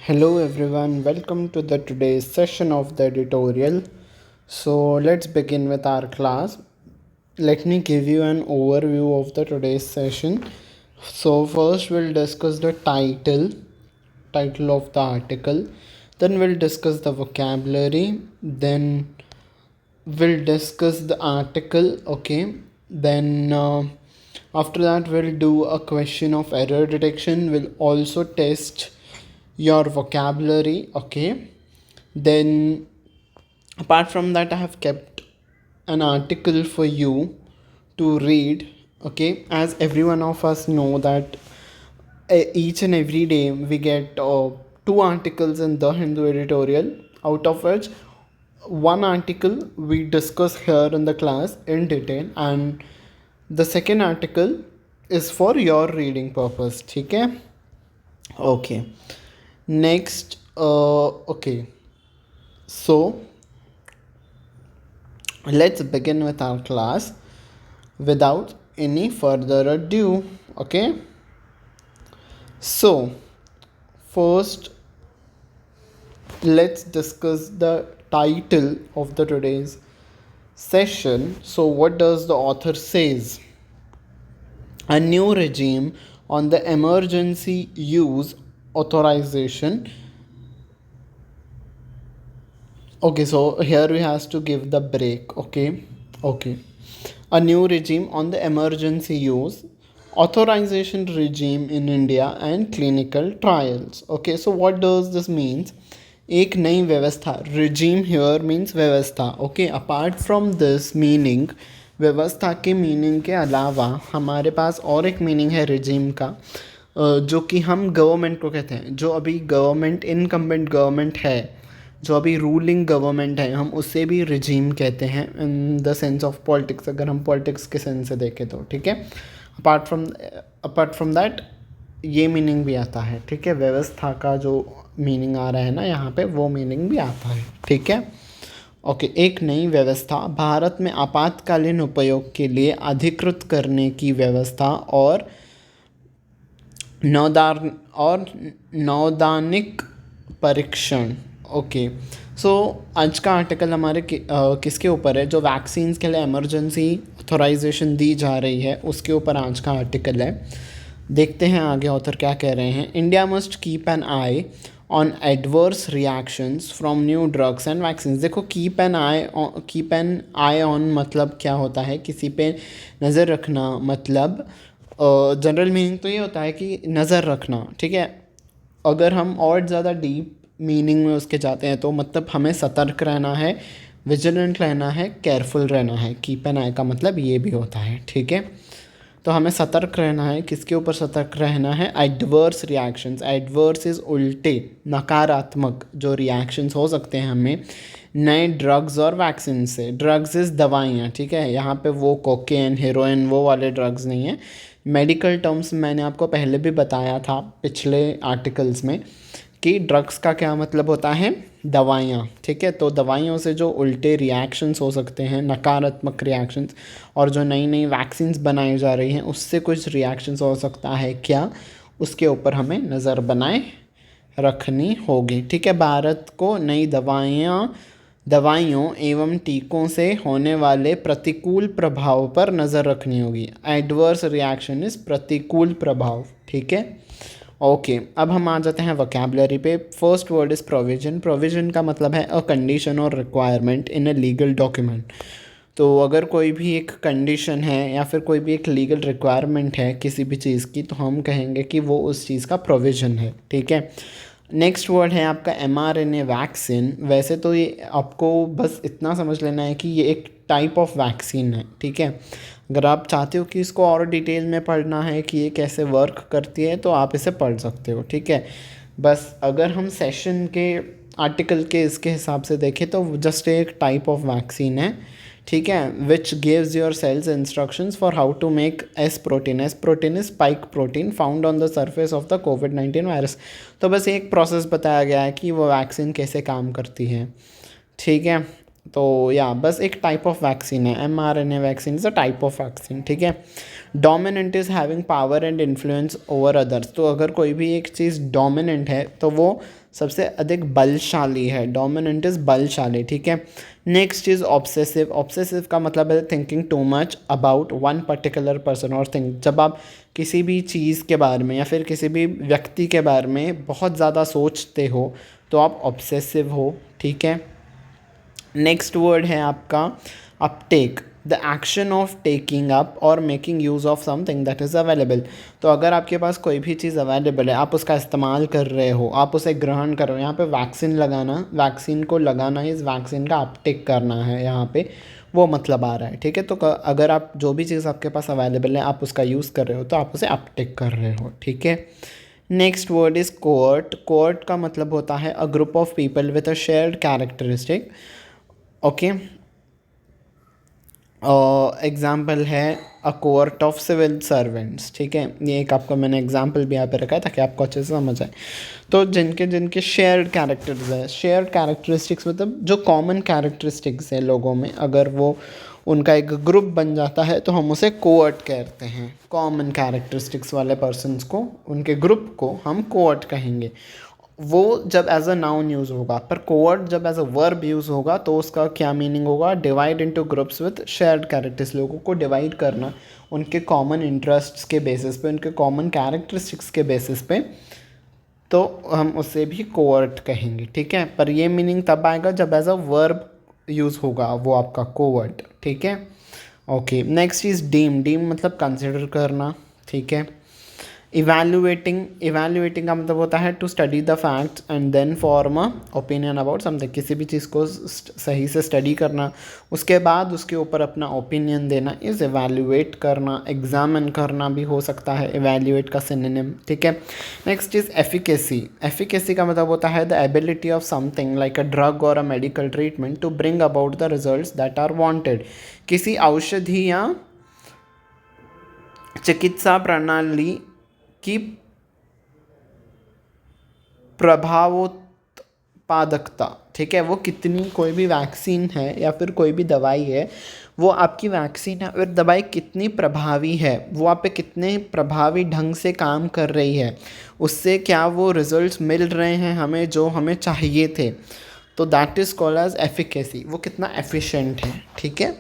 Hello everyone, welcome to the today's session of the editorial. So let's begin with our class. Let me give you an overview of the today's session. So first we'll discuss the title of the article. Then we'll discuss the vocabulary. Then we'll discuss the article. Okay. Then after that we'll do a question of error detection. We'll also test your vocabulary. Okay, then apart from that I have kept an article for you to read. Okay, as every one of us know that each and every day we get two articles in the Hindu editorial, out of which one article we discuss here in the class in detail, and the second article is for your reading purpose. ठीक है? Okay. Next, okay. So let's begin with our class without any further ado. Okay. So first, let's discuss the title of the today's session. So what does the author says? A new regime on the emergency use authorization. Okay, so here we has to give the break. Okay, a new regime on the emergency use authorization regime in India and clinical trials. Okay, so what does this means? एक नई व्यवस्था, regime here means व्यवस्था. Okay, apart from this meaning, व्यवस्था के meaning के अलावा हमारे पास और एक मीनिंग है regime का, जो कि हम गवर्नमेंट को कहते हैं. जो अभी गवर्नमेंट इनकम्बेंट गवर्नमेंट है, जो अभी रूलिंग गवर्नमेंट है, हम उसे भी रिजीम कहते हैं in the sense of politics, अगर हम पॉलिटिक्स के सेंस से देखें तो. ठीक है, अपार्ट फ्रॉम दैट ये मीनिंग भी आता है. ठीक है, व्यवस्था का जो मीनिंग आ रहा है ना यहाँ पे, वो मीनिंग भी आता है. ठीक है, ओके. एक नई व्यवस्था, भारत में आपातकालीन उपयोग के लिए अधिकृत करने की व्यवस्था और नौदानिक परीक्षण. ओके, सो आज का आर्टिकल हमारे किसके ऊपर है? जो वैक्सीन्स के लिए इमरजेंसी ऑथराइजेशन दी जा रही है उसके ऊपर आज का आर्टिकल है. देखते हैं आगे ऑथर क्या कह रहे हैं. India must keep an I on adverse reactions from new drugs and vaccine. देखो, कीप एन आई ऑन मतलब क्या होता है? किसी पे नज़र रखना. मतलब जनरल मीनिंग तो ये होता है कि नज़र रखना. ठीक है, अगर हम और ज़्यादा डीप मीनिंग में उसके जाते हैं तो मतलब हमें सतर्क रहना है, विजिलेंट रहना है, केयरफुल रहना है. कीप एन आई का मतलब ये भी होता है. ठीक है, तो हमें सतर्क रहना है. किसके ऊपर सतर्क रहना है? Adverse reactions. एडवर्स इज़ उल्टे, नकारात्मक जो रिएक्शंस हो सकते हैं हमें नए ड्रग्स और वैक्सीन से. ड्रग्स इज़ दवाइयाँ. ठीक है, यहाँ पे वो कोकेन, हेरोइन वो वाले ड्रग्स नहीं है. मेडिकल टर्म्स मैंने आपको पहले भी बताया था पिछले आर्टिकल्स में कि ड्रग्स का क्या मतलब होता है? दवाइयाँ. ठीक है, तो दवाइयों से जो उल्टे रिएक्शंस हो सकते हैं, नकारात्मक रिएक्शंस, और जो नई नई वैक्सीन्स बनाई जा रही हैं उससे कुछ रिएक्शंस हो सकता है क्या, उसके ऊपर हमें नज़र बनाए रखनी होगी. ठीक है, भारत को नई दवाइयों एवं टीकों से होने वाले प्रतिकूल प्रभाव पर नज़र रखनी होगी. एडवर्स रिएक्शन इज़ प्रतिकूल प्रभाव. ठीक है, ओके. अब हम आ जाते हैं वोकैबुलरी पे. First word is provision. Provision का मतलब है अ कंडीशन और requirement in a legal document. तो अगर कोई भी एक कंडीशन है या फिर कोई भी एक लीगल रिक्वायरमेंट है किसी भी चीज़ की, तो हम कहेंगे कि वो उस चीज़ का प्रोविज़न है. ठीक है, नेक्स्ट वर्ड है आपका mRNA वैक्सीन. वैसे तो ये आपको बस इतना समझ लेना है कि ये एक टाइप ऑफ वैक्सीन है. ठीक है, अगर आप चाहते हो कि इसको और डिटेल में पढ़ना है कि ये कैसे वर्क करती है तो आप इसे पढ़ सकते हो. ठीक है, बस अगर हम सेशन के आर्टिकल के इसके हिसाब से देखें तो जस्ट एक टाइप ऑफ वैक्सीन है. ठीक है, which gives your cells instructions for how to make S protein. S protein is spike protein found on the surface of the कोविड-19 वायरस. तो बस एक प्रोसेस बताया गया है कि वो वैक्सीन कैसे काम करती है. ठीक है, तो या बस एक टाइप ऑफ वैक्सीन है, mRNA vaccine is a type of vaccine, ठीक है। Dominant is having power and influence over others, तो अगर कोई भी एक चीज़ डोमिनेंट है तो वो सबसे अधिक बलशाली है, डोमिनेंट इज़ बलशाली, ठीक है। नेक्स्ट इज़ ऑब्सेसिव, ऑब्सेसिव का मतलब है thinking too much about one particular person और थिंग, जब आप किसी भी चीज़ के बारे में या फिर किसी भी व्यक्ति के बारे में बहुत ज़्यादा सोचते हो तो आप ऑब्सेसिव हो, ठीक है। नेक्स्ट वर्ड है आपका uptake, the action of taking up और making use of something that is available, तो अगर आपके पास कोई भी चीज़ अवेलेबल है, आप उसका इस्तेमाल कर रहे हो, आप उसे ग्रहण कर रहे हो, यहाँ पे वैक्सीन लगाना, वैक्सीन को लगाना इस वैक्सीन का अपटेक करना है, यहाँ पे वो मतलब आ रहा है, ठीक है। तो अगर आप जो भी चीज़ आपके पास अवेलेबल है आप उसका यूज़ कर रहे हो तो आप उसे अपटेक कर रहे हो, ठीक है। Next word is cohort, cohort का मतलब होता है a group of people with a shared characteristic, okay. Example है a cohort of civil servants, ठीक है। ये एक आपका मैंने एग्जाम्पल भी यहाँ पे रखा है ताकि आपको अच्छे से समझ आए। तो जिनके जिनके शेयर्ड कैरेक्टर्स है, शेयर्ड कैरेक्टरिस्टिक्स मतलब जो कॉमन कैरेक्टरिस्टिक्स है लोगों में, अगर वो उनका एक ग्रुप बन जाता है तो हम उसे कोर्ट कहते हैं। कॉमन कैरेक्टरिस्टिक्स वाले पर्सन्स को, उनके ग्रुप को हम कोर्ट कहेंगे। वो जब एज अ नाउन यूज़ होगा, पर कोवर्ट जब एज अ वर्ब यूज़ होगा तो उसका क्या मीनिंग होगा, divide into groups with shared characters, लोगों को डिवाइड करना उनके कॉमन इंटरेस्ट्स के बेसिस पे, उनके कॉमन कैरेक्टरिस्टिक्स के बेसिस पे, तो हम उसे भी कोवर्ट कहेंगे, ठीक है। पर ये मीनिंग तब आएगा जब एज अ वर्ब यूज़ होगा वो आपका कोवर्ट, ठीक है। Okay, next is deem, deem मतलब कंसिडर करना, ठीक है। इवैल्यूएटिंग, इवैल्यूएटिंग का मतलब होता है to study the facts and then form a opinion about something, किसी भी चीज़ को सही से स्टडी करना, उसके बाद उसके ऊपर अपना ओपिनियन देना इज़ इवैल्यूएट करना। एग्जामिन करना भी हो सकता है इवैल्यूएट का सिनोनिम, ठीक है। नेक्स्ट इज़ एफिकेसी, एफिकेसी का मतलब होता है the ability of something like a drug और a medical treatment to bring about the results that are wanted, किसी औषधि या चिकित्सा प्रणाली की प्रभावोत्पादकता, ठीक है, वो कितनी, कोई भी वैक्सीन है या फिर कोई भी दवाई है, वो आपकी वैक्सीन है और दवाई कितनी प्रभावी है, वो आप पे कितने प्रभावी ढंग से काम कर रही है, उससे क्या वो रिजल्ट्स मिल रहे हैं हमें जो हमें चाहिए थे, तो that is called as efficacy, वो कितना एफिशिएंट है, ठीक है।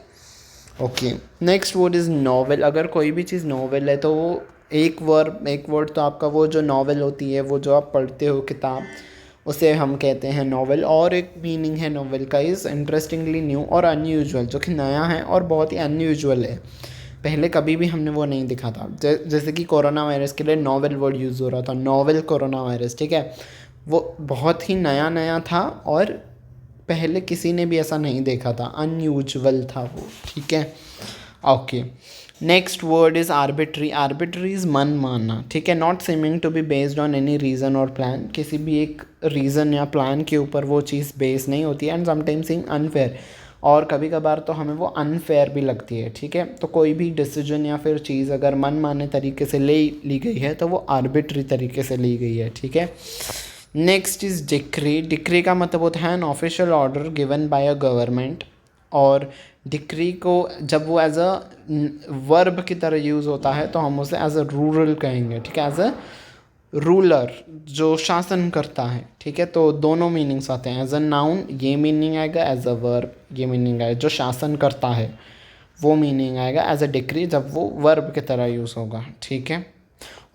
Okay, next word is novel, अगर कोई भी चीज़ नॉवेल है तो वो एक वर्ड तो आपका वो जो नॉवेल होती है, वो जो आप पढ़ते हो किताब, उसे हम कहते हैं नॉवेल। और एक मीनिंग है नॉवेल का इज़ इंटरेस्टिंगली न्यू और अनयूजुअल, जो कि नया है और बहुत ही अनयूजुअल है, पहले कभी भी हमने वो नहीं दिखा था। जैसे कि कोरोना वायरस के लिए नॉवेल वर्ड यूज़ हो रहा था, नॉवेल कोरोना वायरस, ठीक है, वो बहुत ही नया नया था और पहले किसी ने भी ऐसा नहीं देखा था, अनयूजुअल था वो, ठीक है। Okay, next word is arbitrary, arbitrary is मन मानना, ठीक है। Not seeming to be based on any reason और प्लान, किसी भी एक रीज़न या प्लान के ऊपर वो चीज़ बेस नहीं होती है। एंड समटाइम्स सिंग अनफेयर, और कभी कभार तो हमें वो अनफेयर भी लगती है, ठीक है। तो कोई भी डिसीजन या फिर चीज़ अगर मन माने तरीके से ली गई है तो वो आर्बिट्री तरीके से ली गई है, ठीक है। नेक्स्ट इज़ डिक्री, डिक्री का मतलब होता है an official order given by a government, और डिक्री को जब वो एज अ वर्ब की तरह यूज़ होता है तो हम उसे एज अ रूरल कहेंगे, ठीक है, एज अ रूलर जो शासन करता है, ठीक है। तो दोनों मीनिंग्स आते हैं, एज अ नाउन ये मीनिंग आएगा, एज अ वर्ब ये मीनिंग आएगा, जो शासन करता है वो मीनिंग आएगा, एज अ डिक्री जब वो वर्ब की तरह यूज़ होगा, ठीक है।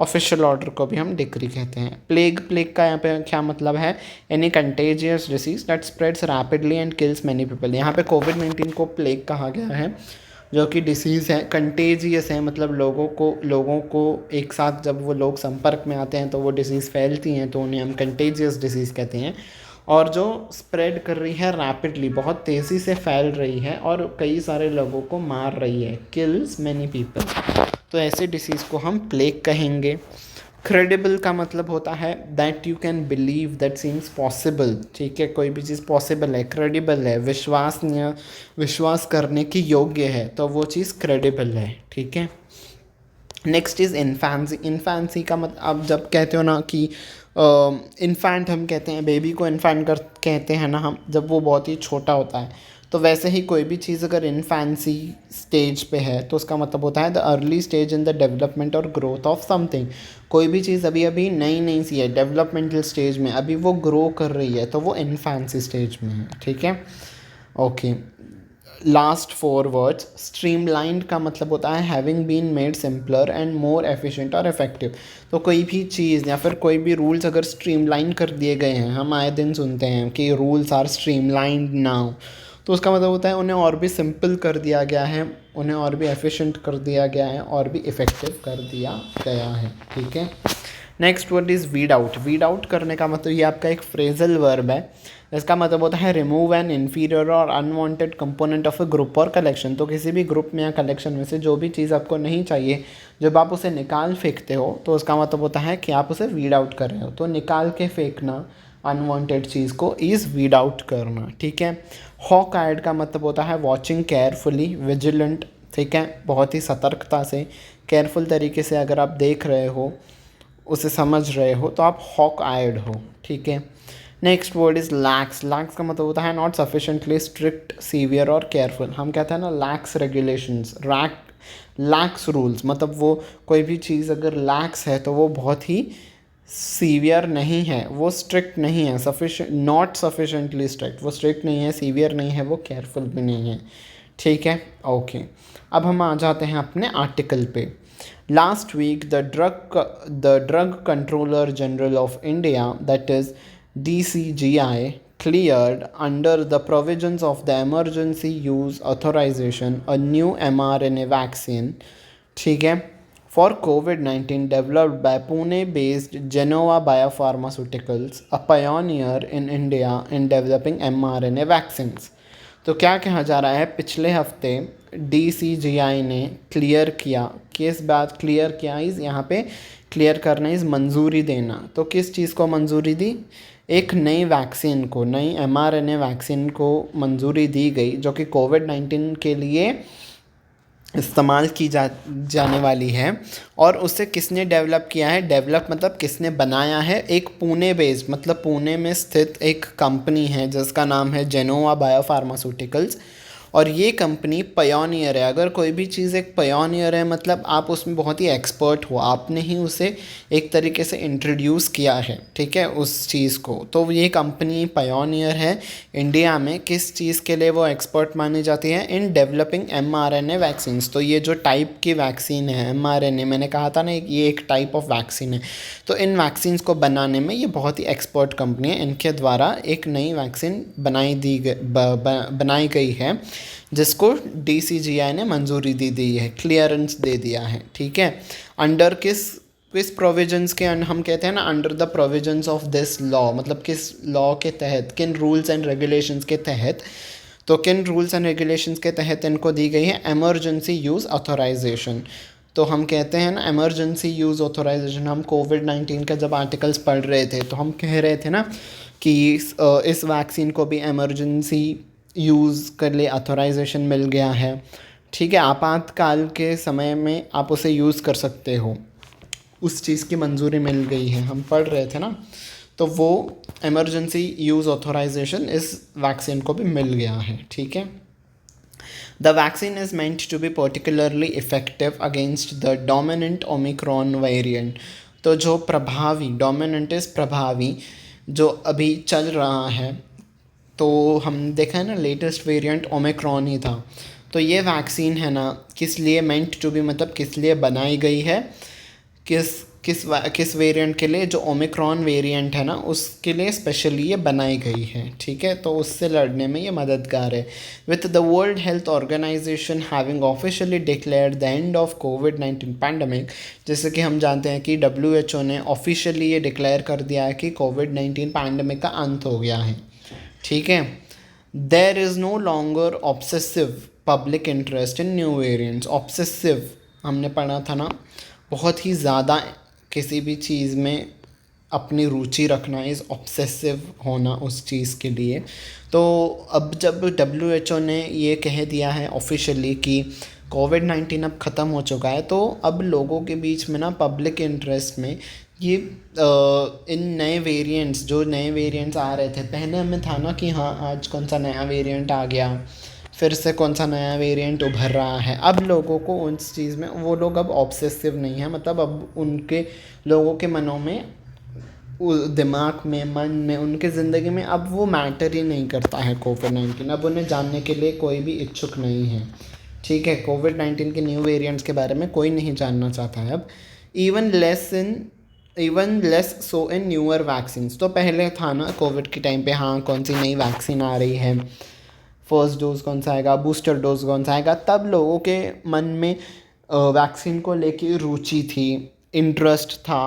ऑफिशियल ऑर्डर को भी हम डिक्री कहते हैं। प्लेग, प्लेग का यहाँ पे क्या मतलब है, any contagious disease that spreads rapidly and kills many people, यहाँ पे कोविड-19 को प्लेग कहा गया है, जो कि डिसीज़ है, कंटेजियस है, मतलब लोगों को एक साथ जब वो लोग संपर्क में आते हैं तो वो डिसीज़ फैलती हैं, तो उन्हें हम कंटेजियस डिसीज़ कहते हैं। और जो स्प्रेड कर रही है रैपिडली, बहुत तेज़ी से फैल रही है और कई सारे लोगों को मार रही है, किल्स मैनी पीपल, तो ऐसे डिसीज़ को हम प्लेग कहेंगे। क्रेडिबल का मतलब होता है that you can believe, that seems possible, ठीक है, कोई भी चीज़ पॉसिबल है, क्रेडिबल है, विश्वसनीय, विश्वास करने की योग्य है, तो वो चीज़ क्रेडिबल है, ठीक है। नेक्स्ट इज़ इन्फेंसी, इन्फेंसी का मतलब आप जब कहते हो ना कि इन्फेंट हम कहते हैं, बेबी को इन्फेंट कहते हैं ना हम, जब वो बहुत ही छोटा होता है, तो वैसे ही कोई भी चीज़ अगर इनफैंसी स्टेज पे है तो उसका मतलब होता है the early stage in the development और ग्रोथ ऑफ समथिंग। कोई भी चीज़ अभी अभी नई नई सी है, डेवलपमेंटल स्टेज में, अभी वो ग्रो कर रही है, तो वो इनफैंसी स्टेज में है। ठीक है, ओके। लास्ट 4 वर्ड्स, स्ट्रीमलाइंड का मतलब होता है having been made simpler and more efficient और इफेक्टिव। तो कोई भी चीज़ या फिर कोई भी रूल्स अगर स्ट्रीमलाइन कर दिए गए हैं, हम आए दिन सुनते हैं कि रूल्स आर स्ट्रीमलाइंड नाउ, तो उसका मतलब होता है उन्हें और भी सिंपल कर दिया गया है, उन्हें और भी एफिशिएंट कर दिया गया है और भी इफ़ेक्टिव कर दिया गया है। ठीक है, next word is weed out. Weed out करने का मतलब ये आपका एक फ्रेजल वर्ब है। इसका मतलब होता है रिमूव एन इन्फीरियर और unwanted component of a group और कलेक्शन। तो किसी भी ग्रुप में या कलेक्शन में से जो भी चीज़ आपको नहीं चाहिए, जब आप उसे निकाल फेंकते हो तो उसका मतलब होता है कि आप उसे वीड आउट कर रहे हो। तो निकाल के फेंकना अनवांटेड चीज़ को इज़ वीड आउट करना। ठीक है, हॉक आइड का मतलब होता है वॉचिंग केयरफुली, विजिलेंट। ठीक है, बहुत ही सतर्कता से, केयरफुल तरीके से अगर आप देख रहे हो, उसे समझ रहे हो, तो आप हॉक आइड हो। ठीक है, next word is lakhs. Lakhs का मतलब होता है नॉट सफिशेंटली स्ट्रिक्ट, सीवियर और केयरफुल। हम कहते हैं ना लैक्स रेगुलेशंस, लैक्स रूल्स, मतलब वो कोई भी चीज़ अगर लैक्स है तो वो बहुत ही सीवियर नहीं है, वो स्ट्रिक्ट नहीं है, नॉट सफिशेंटली स्ट्रिक्ट, वो स्ट्रिक्ट नहीं है, सीवियर नहीं है, वो केयरफुल भी नहीं है। ठीक है, ओके। अब हम आ जाते हैं अपने आर्टिकल पे। Last week the drug controller general of India, that is DCGI, cleared under the provisions of the emergency use authorization a new mRNA vaccine, ठीक है, for COVID-19 developed by Pune-based Genova Biopharmaceuticals, a pioneer in India in developing mRNA vaccines। तो क्या कहा जा रहा है, पिछले हफ्ते DCGI ने क्लियर किया, किस बात क्लियर किया, इस यहाँ पे क्लियर करना इस मंजूरी देना। तो किस चीज़ को मंजूरी दी, एक नई वैक्सीन को, नई mRNA वैक्सीन को मंजूरी दी गई जो कि कोविड-19 के लिए इस्तेमाल की जाने वाली है। और उसे किसने डेवलप किया है, डेवलप मतलब किसने बनाया है, एक पुणे बेस्ड, मतलब पुणे में स्थित एक कंपनी है जिसका नाम है जेनोवा बायोफार्मास्यूटिकल्स। और ये कंपनी पयोनियर है। अगर कोई भी चीज़ एक पयोनियर है मतलब आप उसमें बहुत ही एक्सपर्ट हो, आपने ही उसे एक तरीके से इंट्रोड्यूस किया है। ठीक है, उस चीज़ को, तो ये कंपनी पयोनियर है इंडिया में। किस चीज़ के लिए वो एक्सपर्ट मानी जाती है, इन डेवलपिंग mRNA वैक्सीन्स। तो ये जो टाइप की वैक्सीन है mRNA, मैंने कहा था ना ये एक टाइप ऑफ वैक्सीन है, तो इन वैक्सीन्स को बनाने में ये बहुत ही एक्सपर्ट कंपनी है। इनके द्वारा एक नई वैक्सीन बनाई गई है जिसको DCGI ने मंजूरी दे दी है, क्लियरेंस दे दिया है। ठीक है, अंडर किस प्रोविजंस के, हम कहते हैं ना under the provisions of this law, मतलब किस लॉ के तहत, किन रूल्स एंड रेगुलेशंस के तहत। तो किन रूल्स एंड रेगुलेशंस के तहत इनको दी गई है, इमरजेंसी यूज़ ऑथोराइजेशन। तो हम कहते हैं ना इमरजेंसी यूज़ ऑथोराइजेशन, हम कोविड-19 का जब आर्टिकल्स पढ़ रहे थे तो हम कह रहे थे ना कि इस वैक्सीन को भी इमरजेंसी यूज़ कर लिए ऑथोराइजेशन मिल गया है। ठीक है, आपातकाल के समय में आप उसे यूज़ कर सकते हो, उस चीज़ की मंजूरी मिल गई है, हम पढ़ रहे थे ना। तो वो इमरजेंसी यूज़ ऑथोराइजेशन इस वैक्सीन को भी मिल गया है। ठीक है, the vaccine is meant to be particularly effective against the dominant Omicron variant. तो जो प्रभावी, डोमिनेंट इज़ प्रभावी, जो अभी चल रहा है, तो हम देखा है ना लेटेस्ट वेरिएंट ओमिक्रॉन ही था। तो ये वैक्सीन है ना, किस लिए मेंट टू बी, मतलब किस लिए बनाई गई है, किस वेरिएंट के लिए, जो ओमिक्रॉन वेरिएंट है ना उसके लिए स्पेशली ये बनाई गई है। ठीक है, तो उससे लड़ने में ये मददगार है। With the world health organization having officially declared the end of कोविड-19 पैंडमिक, जैसे कि हम जानते हैं कि WHO ने ऑफिशियली ये डिक्लेयर कर दिया है कि कोविड-19 पैंडमिक का अंत हो गया है। ठीक है, there is no longer obsessive public interest in new variants. Obsessive हमने पढ़ा था ना, बहुत ही ज़्यादा किसी भी चीज़ में अपनी रुचि रखना इज़ ऑब्सेसिव होना उस चीज़ के लिए। तो अब जब WHO ने ये कह दिया है ऑफिशियली कि कोविड-19 अब ख़त्म हो चुका है, तो अब लोगों के बीच में ना पब्लिक इंटरेस्ट में ये इन नए वेरिएंट्स, जो नए वेरिएंट्स आ रहे थे, पहले हमें था ना कि हाँ आज कौन सा नया वेरिएंट आ गया, फिर से कौन सा नया वेरिएंट उभर रहा है। अब लोगों को उस चीज़ में, वो लोग अब ऑब्सेसिव नहीं है, मतलब अब उनके लोगों के मनों में, दिमाग में, मन में, उनके ज़िंदगी में अब वो मैटर ही नहीं करता है कोविड 19। अब उन्हें जानने के लिए कोई भी इच्छुक नहीं है। ठीक है, कोविड 19 के न्यू वेरिएंट्स के बारे में कोई नहीं जानना चाहता है अब। Even less in even less so in newer vaccines. तो पहले था ना कोविड के टाइम पे, हाँ कौन सी नई वैक्सीन आ रही है, फर्स्ट डोज कौन सा आएगा, बूस्टर डोज कौन सा आएगा, तब लोगों के मन में वैक्सीन को लेके रुचि थी, इंटरेस्ट था,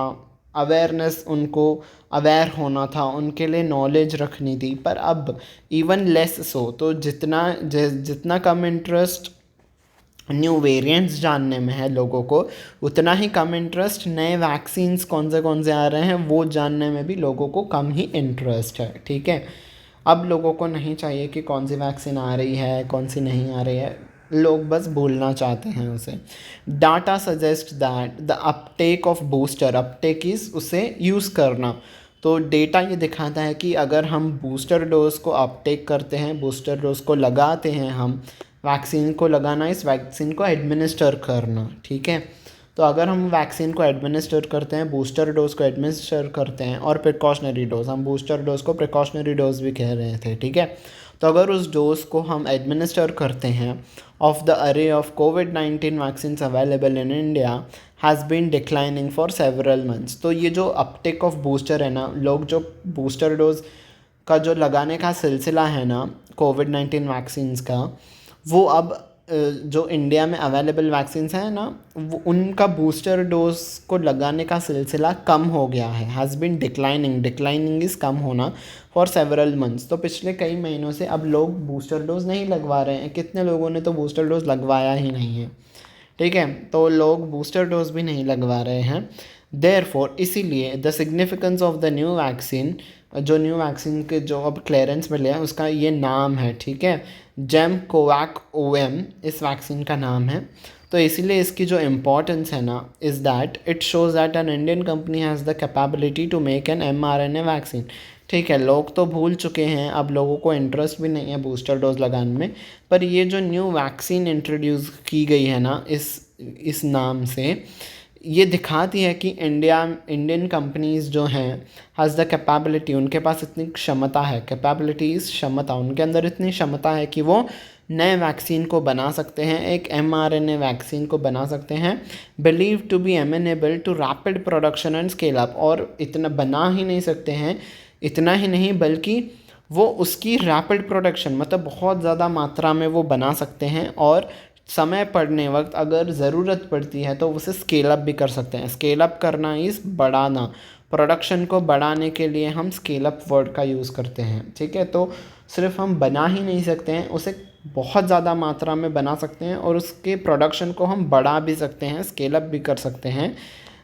अवेयरनेस, उनको अवेयर होना था, उनके लिए नॉलेज रखनी थी। पर अब इवन लेस सो, तो जितना कम इंटरेस्ट न्यू वेरिएंट्स जानने में है लोगों को, उतना ही कम इंटरेस्ट नए वैक्सीन्स कौन से आ रहे हैं वो जानने में भी लोगों को कम ही इंटरेस्ट है। ठीक है, अब लोगों को नहीं चाहिए कि कौन सी वैक्सीन आ रही है, कौन सी नहीं आ रही है, लोग बस भूलना चाहते हैं उसे। Data suggest that the Uptake of booster, Uptake is उसे यूज़ करना, तो डेटा ये दिखाता है कि अगर हम बूस्टर डोज को अपटेक करते हैं, बूस्टर डोज को लगाते हैं, हम वैक्सीन को लगाना, इस वैक्सीन को एडमिनिस्टर करना। ठीक है, तो अगर हम वैक्सीन को एडमिनिस्टर करते हैं, बूस्टर डोज को एडमिनिस्टर करते हैं, और प्रिकॉशनरी डोज, हम बूस्टर डोज को प्रिकॉशनरी डोज भी कह रहे थे। ठीक है, तो अगर उस डोज को हम एडमिनिस्टर करते हैं, of the array of COVID 19 vaccine available in India has been declining for several months. तो ये जो अपटेक ऑफ बूस्टर है ना, लोग जो बूस्टर डोज का जो लगाने का सिलसिला है ना कोविड 19 वैक्सीन्स का, वो अब जो इंडिया में अवेलेबल वैक्सीन्स हैं ना, वो उनका बूस्टर डोज को लगाने का सिलसिला कम हो गया है, हैज़ बीन डिक्लाइनिंग इज़ कम होना, फॉर सेवरल मंथ्स। तो पिछले कई महीनों से अब लोग बूस्टर डोज नहीं लगवा रहे हैं। कितने लोगों ने तो बूस्टर डोज लगवाया ही नहीं है। ठीक है, तो लोग बूस्टर डोज भी नहीं लगवा रहे हैं। देयरफॉर, इसीलिए the significance of the new vaccine, जो न्यू वैक्सीन के जो अब क्लियरेंस मिले हैं उसका ये नाम है। ठीक है, जेम कोवैक OM इस वैक्सीन का नाम है। तो इसीलिए इसकी जो इम्पोर्टेंस है ना, is that it shows that an Indian company has the capability to make an mRNA vaccine. ठीक है, लोग तो भूल चुके हैं, अब लोगों को इंटरेस्ट भी नहीं है बूस्टर डोज लगाने में। पर ये जो न्यू वैक्सीन इंट्रोड्यूस की गई है ना इस नाम से, ये दिखाती है कि इंडियन कंपनीज़ जो हैं हैज़ द कैपेबिलिटी, उनके पास इतनी क्षमता है, कैपेबिलिटीज़ क्षमता, उनके अंदर इतनी क्षमता है कि वो नए वैक्सीन को बना सकते हैं, एक mRNA वैक्सीन को बना सकते हैं, believe to be amenable to rapid production and scale up. और इतना बना ही नहीं सकते हैं, इतना ही नहीं बल्कि वो उसकी रैपिड प्रोडक्शन, मतलब बहुत ज़्यादा मात्रा में वो बना सकते हैं, और समय पड़ने वक्त अगर ज़रूरत पड़ती है तो उसे स्केल अप भी कर सकते हैं। स्केल अप करना इज़ बढ़ाना, प्रोडक्शन को बढ़ाने के लिए हम स्केल अप वर्ड का यूज़ करते हैं। ठीक है, तो सिर्फ हम बना ही नहीं सकते हैं, उसे बहुत ज़्यादा मात्रा में बना सकते हैं, और उसके प्रोडक्शन को हम बढ़ा भी सकते हैं, स्केल अप भी कर सकते हैं।